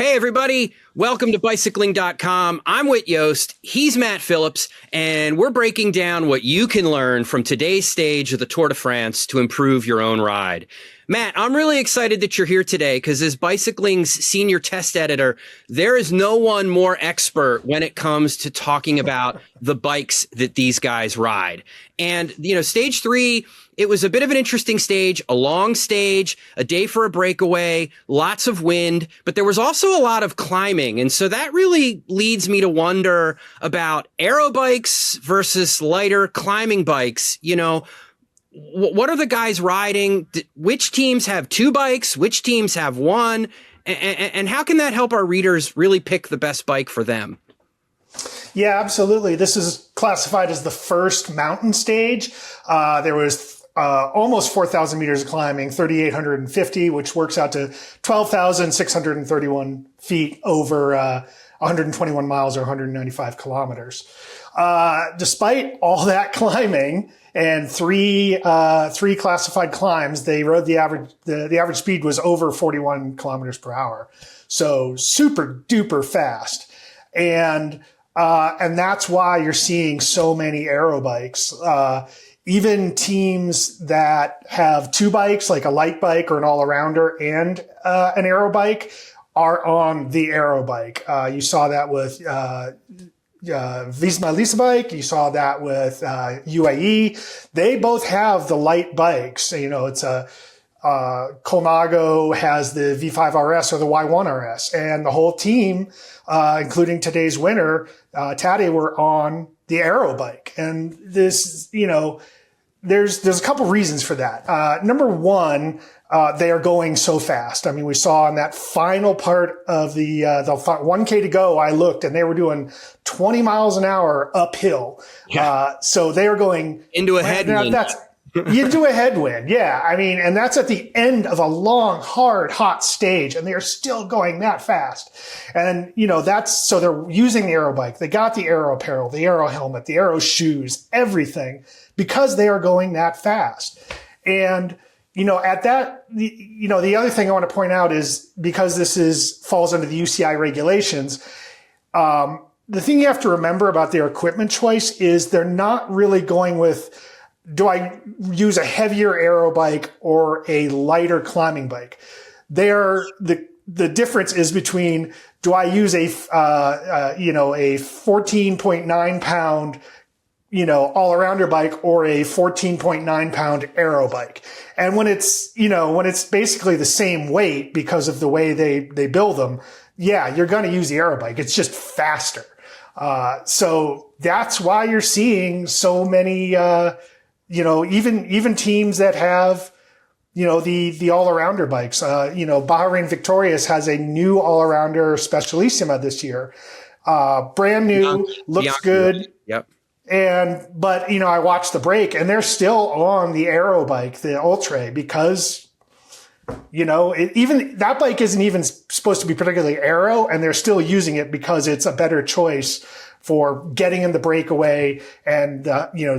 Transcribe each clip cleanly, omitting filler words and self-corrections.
Hey, everybody. Welcome to bicycling.com. I'm Whit Yost. He's Matt Phillips, and we're breaking down what you can learn from today's stage of the Tour de France to improve your own ride. Matt, I'm really excited that you're here today because as bicycling's senior test editor, there is no one more expert when it comes to talking about the bikes that these guys ride. And, stage 3, it was a bit of an interesting stage, a long stage, a day for a breakaway, lots of wind, but there was also a lot of climbing. And so that really leads me to wonder about aero bikes versus lighter climbing bikes. What are the guys riding? Which teams have 2 bikes? Which teams have 1? And how can that help our readers really pick the best bike for them? Yeah, absolutely. This is classified as the first mountain stage. There was almost 4,000 meters of climbing, 3,850, which works out to 12,631 feet over 121 miles or 195 kilometers. Despite all that climbing and three classified climbs, they rode the average speed was over 41 kilometers per hour. So super duper fast. And that's why you're seeing so many aero bikes. Even teams that have 2 bikes, like a light bike or an all-arounder and an aero bike, are on the aero bike. You saw that with Visma Lease bike. You saw that with UAE. They both have the light bikes. It's Colnago has the V5 RS or the Y1 RS, and the whole team, including today's winner, Tadej, were on the aero bike. And this, there's a couple reasons for that. Number one, they are going so fast. I mean, we saw in that final part of the 1K to go, I looked and they were doing 20 miles an hour uphill. Yeah. So they are going into a headwind. You do a headwind. Yeah. I mean, and that's at the end of a long, hard, hot stage, and they are still going that fast. And, so they're using the aero bike. They got the aero apparel, the aero helmet, the aero shoes, everything, because they are going that fast. And, at that, the other thing I want to point out is because falls under the UCI regulations, the thing you have to remember about their equipment choice is they're not really going with, do I use a heavier aero bike or a lighter climbing bike? The difference is between, do I use a 14.9 pound, all-arounder bike or a 14.9 pound aero bike. And when it's basically the same weight because of the way they build them, yeah, you're going to use the aero bike. It's just faster. So that's why you're seeing so many, even teams that have, the all-arounder bikes. Bahrain Victorious has a new all-arounder Specialissima this year. Brand new, looks good. Yep. But I watched the break and they're still on the aero bike, the Ultra, because, even that bike isn't even supposed to be particularly aero, and they're still using it because it's a better choice for getting in the breakaway, and,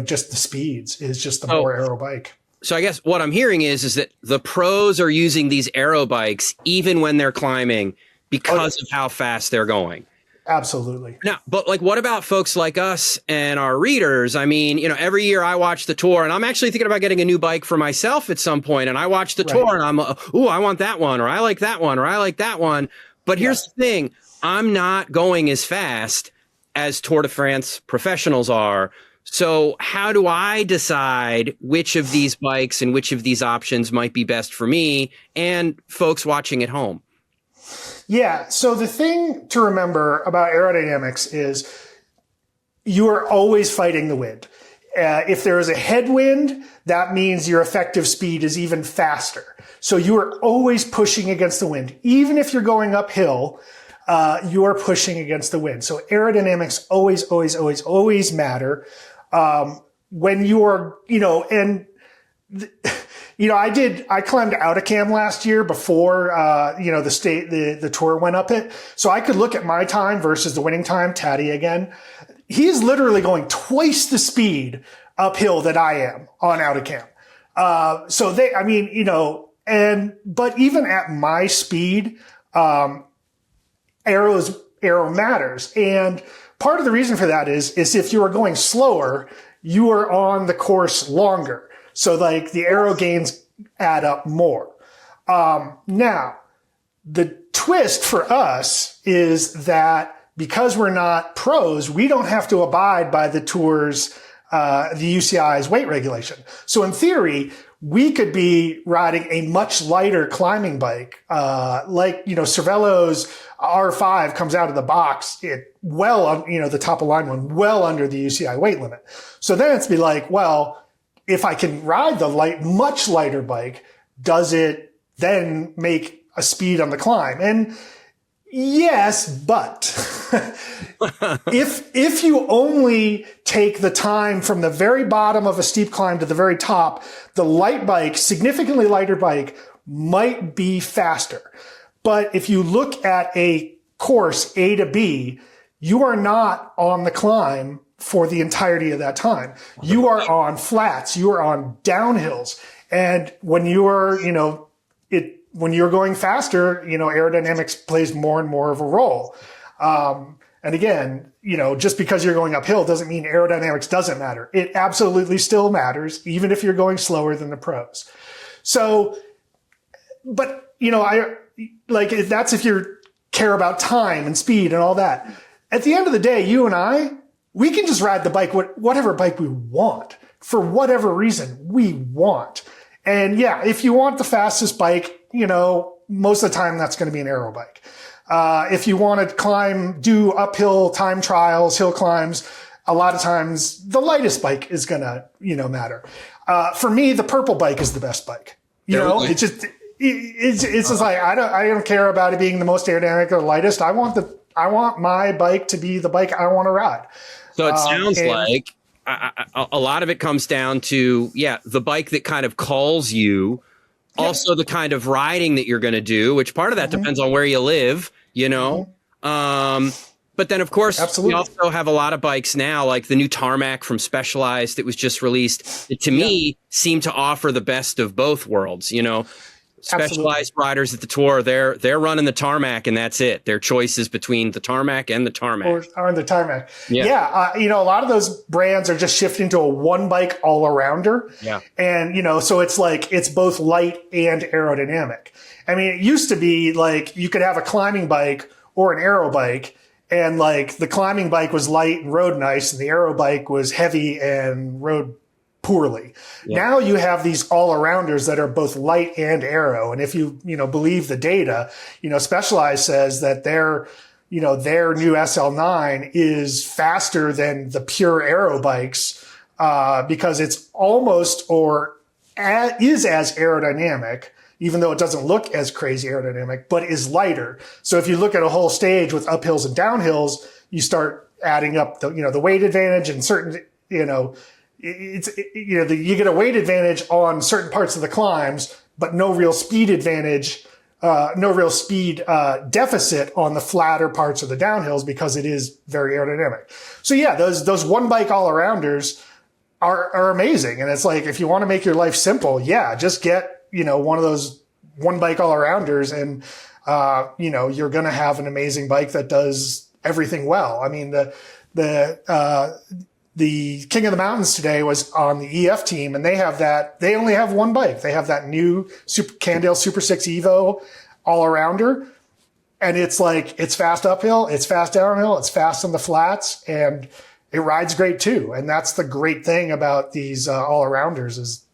just the speeds is just the more aero bike. So I guess what I'm hearing is that the pros are using these aero bikes even when they're climbing because of how fast they're going. Absolutely. Now, but what about folks like us and our readers? I mean, every year I watch the Tour, and I'm actually thinking about getting a new bike for myself at some point. And I watch the Tour and I'm, I want that one, or I like that one, or I like that one. But here's the thing. I'm not going as fast as Tour de France professionals are. So how do I decide which of these bikes and which of these options might be best for me and folks watching at home? Yeah. So the thing to remember about aerodynamics is you are always fighting the wind. If there is a headwind, that means your effective speed is even faster. So you are always pushing against the wind. Even if you're going uphill, you are pushing against the wind. So aerodynamics always matter. When you are, I climbed Outacam last year before, the tour went up it. So I could look at my time versus the winning time, Tadej again. He is literally going twice the speed uphill that I am on Outacam. But even at my speed, Aero matters. And part of the reason for that is if you are going slower, you are on the course longer. So like the aero gains add up more. Now, the twist for us is that because we're not pros, we don't have to abide by the tour's, the UCI's weight regulation. So in theory, we could be riding a much lighter climbing bike, like, Cervelo's R5 comes out of the box, the top of line one, well under the UCI weight limit. So then it's be like, well, if I can ride the much lighter bike, does it then make a speed on the climb? And yes, but if you only take the time from the very bottom of a steep climb to the very top, the light bike, significantly lighter bike, might be faster. But if you look at a course A to B, you are not on the climb for the entirety of that time. You are on flats, you are on downhills. And when you are, when you're going faster, aerodynamics plays more and more of a role. And again, just because you're going uphill doesn't mean aerodynamics doesn't matter. It absolutely still matters, even if you're going slower than the pros. So, but, that's if you care about time and speed and all that. At the end of the day, you and I, we can just ride the bike, whatever bike we want, for whatever reason we want. And yeah, if you want the fastest bike, most of the time that's going to be an aero bike. If you want to do uphill time trials, hill climbs, a lot of times the lightest bike is going to, matter. For me, the purple bike is the best bike. It's just like, I don't care about it being the most aerodynamic or the lightest. I want my bike to be the bike I want to ride. So it sounds like a lot of it comes down to, the bike that kind of calls you, also the kind of riding that you're going to do, which part of that depends on where you live, But then, of course, we also have a lot of bikes now, like the new Tarmac from Specialized that was just released, that to me seem to offer the best of both worlds, Specialized riders at the tour, they're running the Tarmac and that's it. Their choice is between the Tarmac and the Tarmac. Or the Tarmac. A lot of those brands are just shifting to a one bike all-arounder. Yeah. And, so it's like it's both light and aerodynamic. I mean, it used to be like you could have a climbing bike or an aero bike, and like the climbing bike was light and rode nice, and the aero bike was heavy and rode poorly. Yeah. Now you have these all-arounders that are both light and aero. And if you, believe the data, Specialized says that their new SL9 is faster than the pure aero bikes, because it's almost is as aerodynamic, even though it doesn't look as crazy aerodynamic, but is lighter. So if you look at a whole stage with uphills and downhills, you start adding up the weight advantage and certain, you get a weight advantage on certain parts of the climbs, but no real speed advantage, deficit on the flatter parts of the downhills because it is very aerodynamic. So those one bike all-arounders are amazing. And it's like, if you want to make your life simple, just get, one of those one bike all-arounders and, you're going to have an amazing bike that does everything well. I mean, the King of the Mountains today was on the EF team, and they only have one bike. They have that new Cannondale Super 6 Evo all-arounder, and it's like, it's fast uphill, it's fast downhill, it's fast on the flats, and it rides great too. And that's the great thing about these all-arounders is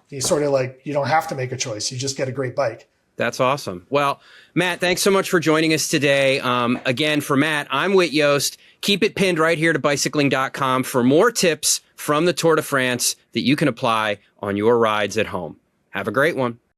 you sort of like, you don't have to make a choice. You just get a great bike. That's awesome. Well, Matt, thanks so much for joining us today. Again, for Matt, I'm Whit Yost. Keep it pinned right here to bicycling.com for more tips from the Tour de France that you can apply on your rides at home. Have a great one.